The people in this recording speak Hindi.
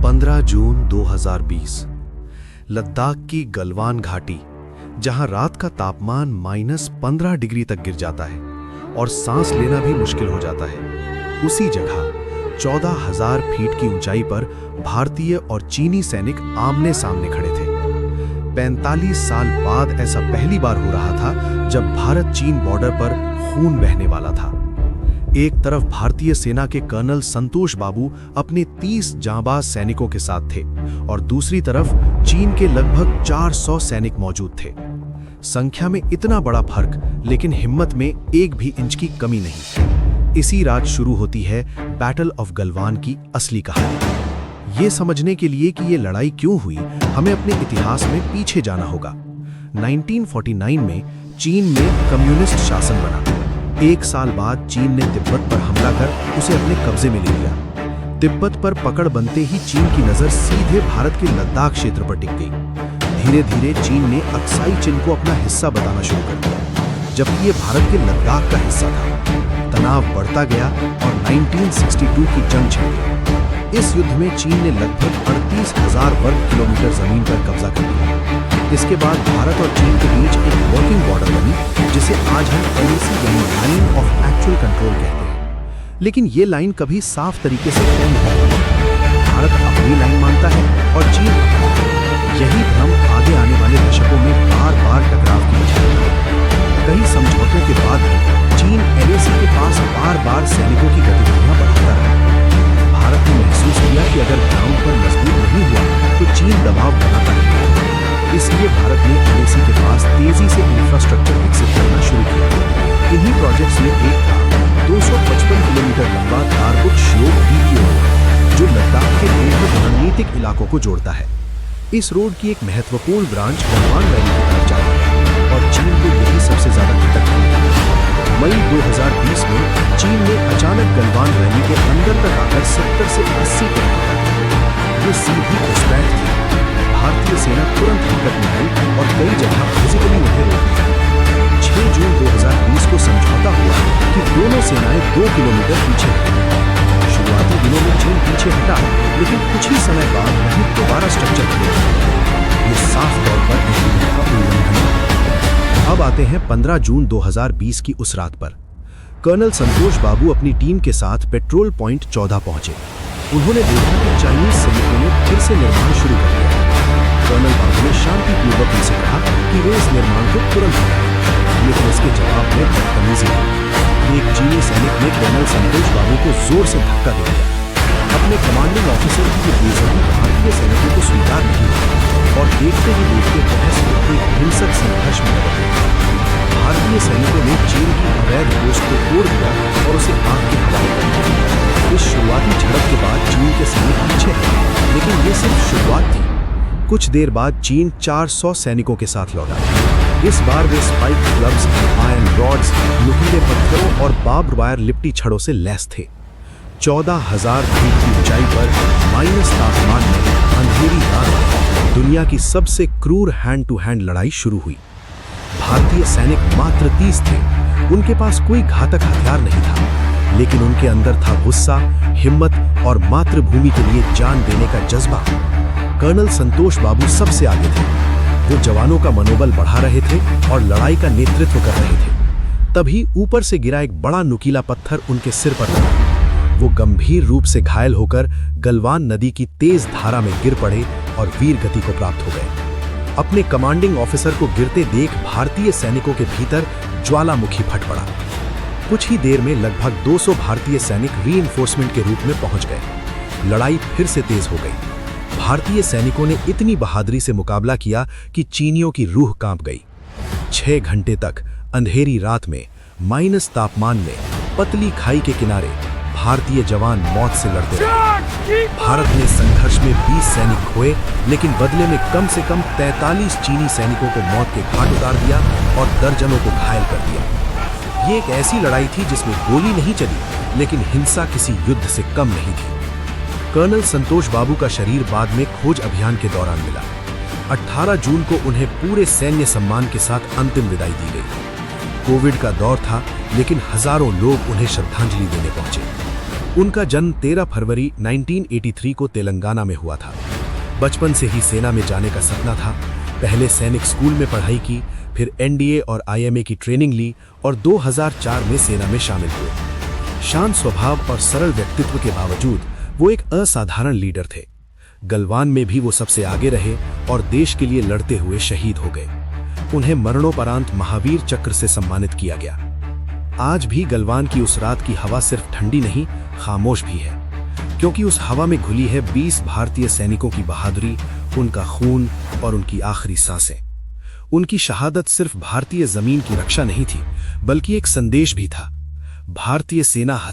15 जून 2020 लद्दाख की गलवान घाटी, जहां रात का तापमान -15 डिग्री तक गिर जाता है और सांस लेना भी मुश्किल हो जाता है। उसी जगह 14,000 फीट की ऊंचाई पर भारतीय और चीनी सैनिक आमने सामने खड़े थे। 45 साल बाद ऐसा पहली बार हो रहा था जब भारत चीन बॉर्डर पर खून बहने वाला था। एक तरफ भारतीय सेना के कर्नल संतोष बाबू अपने 30 जांबाज सैनिकों के साथ थे और दूसरी तरफ चीन के लगभग 400 सैनिक मौजूद थे। संख्या में इतना बड़ा फर्क, लेकिन हिम्मत में एक भी इंच की कमी नहीं। इसी रात शुरू होती है बैटल ऑफ गलवान की असली कहानी। ये समझने के लिए कि ये लड़ाई क्यों हुई, हमें अपने इतिहास में पीछे जाना होगा। 1949 में चीन में कम्युनिस्ट शासन बना। एक साल बाद चीन ने तिब्बत पर हमला कर उसे अपने कब्जे में ले लिया। तिब्बत पर पकड़ बनते ही चीन की नजर सीधे भारत के लद्दाख क्षेत्र पर टिक गई। धीरे धीरे चीन ने अक्साई चिन को अपना हिस्सा बताना शुरू कर दिया, जबकि ये भारत के लद्दाख का हिस्सा था। तनाव बढ़ता गया और 1962 की जंग छिड़ गई। इस युद्ध में चीन ने लगभग 38,000 वर्ग किलोमीटर जमीन पर कब्जा कर लिया। इसके बाद भारत और चीन के बीच एक वर्किंग बॉर्डर बनी, जिसे आज हम LAC यानी लाइन ऑफ एक्चुअल कंट्रोल कहते हैं। लेकिन ये लाइन कभी साफ तरीके से तय नहीं होती। भारत अपनी लाइन मानता है और चीन अपनी। यही भ्रम आगे आने वाले दशकों में बार बार टकराव की वजह है। कई समझौतों के बाद चीन LAC के पास बार बार सैनिकों की गतिविधियां बढ़ाता रहा। भारत ने महसूस किया कि अगर ग्राउंड पर मजबूत नहीं हुआ तो चीन दबाव बनाता रहेगा। इसलिए भारत ने LAC के पास तेजी से इंफ्रास्ट्रक्चर विकसित करना शुरू किया। इन्हीं प्रोजेक्ट्स में एक था 255 किलोमीटर लंबा कारगुक श्योक DP रोड, जो लद्दाख के बेहद रणनीतिक इलाकों को जोड़ता है। इस रोड की एक महत्वपूर्ण ब्रांच गलवान वैली की तरफ जाती है और चीन को यही सबसे ज्यादा खतरा था। मई 2020 में चीन ने अचानक गलवान वैली के अंदर तक आकर 70 से 80 किलोमीटर ये सीधी घुसपैठ थी। भारतीय सेना तुरंत हरकत में आई और कई जगह फिजिकली उन्हें रोक दिया। 6 जून 2020 को समझौता हुआ कि दोनों सेनाएं 2 किलोमीटर पीछे हटें। शुरुआती दिनों में चीन पीछे हटा, लेकिन कुछ ही समय बाद वहीं दोबारा स्ट्रक्चर खड़े। ये साफ तौर पर एग्रीमेंट का उल्लंघन है। अब आते हैं 15 जून 2020 की उस रात पर। कर्नल संतोष बाबू अपनी टीम के साथ पेट्रोल पॉइंट 14 पहुंचे। उन्होंने देखा कि चाइनीज सैनिकों ने फिर से निर्माण शुरू कर दिया। कर्नल बाबू ने शांतिपूर्वक उनसे कहा कि वे इस निर्माण को तुरंत करें, लेकिन इसके जवाब में बदतमीजी हुई। एक चीनी सैनिक ने कर्नल संतोष बाबू को जोर से धक्का दे दिया। अपने कमांडिंग ऑफिसर की बेइज्जती भारतीय सैनिकों को स्वीकार नहीं हुई और देखते ही देखते बहस एक हिंसक संघर्ष में बदल गई। भारतीय सैनिकों ने चीन की अवैध पोस्ट को तोड़ दिया और उसे आग के हवाले कर दिया। इस शुरुआती झड़प के बाद चीन के सैनिक पीछे हटे, लेकिन ये सिर्फ शुरुआत थी। कुछ देर बाद चीन 400 सैनिकों के साथ लौटा। इस बार वे स्पाइक क्लब्स, आयरन रॉड्स, नुकीले पत्थरों और बार्ब्ड वायर लिपटी छड़ों से लैस थे। 14,000 फीट की ऊंचाई पर माइनस तापमान में अंधेरी रात दुनिया की सबसे क्रूर हैंड टू हैंड लड़ाई शुरू हुई। भारतीय सैनिक मात्र 30 थे। उनके पास कोई घातक हथियार नहीं था, लेकिन उनके अंदर था गुस्सा, हिम्मत और मातृभूमि के लिए जान देने का जज्बा। कर्नल संतोष बाबू सबसे आगे थे। वो जवानों का मनोबल बढ़ा रहे थे और लड़ाई का नेतृत्व कर रहे थे। तभी ऊपर से गिरा एक बड़ा नुकीला पत्थर उनके सिर पर लगा। वो गंभीर रूप से घायल होकर गलवान नदी की तेज धारा में गिर पड़े और वीर गति को प्राप्त हो गए। अपने कमांडिंग ऑफिसर को गिरते देख भारतीय सैनिकों के भीतर ज्वालामुखी फट पड़ा। कुछ ही देर में लगभग 200 भारतीय सैनिक रीइंफोर्समेंट के रूप में पहुंच गए। लड़ाई फिर से तेज हो गई। भारतीय सैनिकों ने इतनी बहादुरी से मुकाबला किया कि चीनियों की रूह कांप गई। 6 घंटे तक अंधेरी रात में माइनस तापमान में पतली खाई के किनारे भारतीय जवान मौत से लड़ते रहे। भारत ने संघर्ष में 20 सैनिक खोए, लेकिन बदले में कम से कम 43 चीनी सैनिकों को मौत के घाट उतार दिया और दर्जनों को घायल कर दिया। ये एक ऐसी लड़ाई थी जिसमें गोली नहीं चली, लेकिन हिंसा किसी युद्ध से कम नहीं थी। कर्नल संतोष बाबू का शरीर बाद में खोज अभियान के दौरान मिला। 18 जून को उन्हें पूरे सैन्य सम्मान के साथ अंतिम विदाई दी गई। कोविड का दौर था, लेकिन हजारों लोग उन्हें श्रद्धांजलि देने पहुंचे। उनका जन्म 13 फरवरी 1983 को तेलंगाना में हुआ था। बचपन से ही सेना में जाने का सपना था। पहले सैनिक स्कूल में पढ़ाई की, फिर एनडीए और आईएमए की ट्रेनिंग ली और 2004 में सेना में शामिल हुए। शांत स्वभाव और सरल व्यक्तित्व के बावजूद वो एक असाधारण लीडर थे। गलवान में भी वो सबसे आगे रहे और देश के लिए लड़ते हुए शहीद हो गए। उन्हें मरणोपरांत महावीर चक्र से सम्मानित किया गया। आज भी गलवान की उस रात की हवा सिर्फ ठंडी नहीं, खामोश भी है, क्योंकि उस हवा में घुली है 20 भारतीय सैनिकों की बहादुरी, उनका खून और उनकी आखिरी सांसें। उनकी शहादत सिर्फ भारतीय जमीन की रक्षा नहीं थी, बल्कि एक संदेश भी था। भारतीय सेना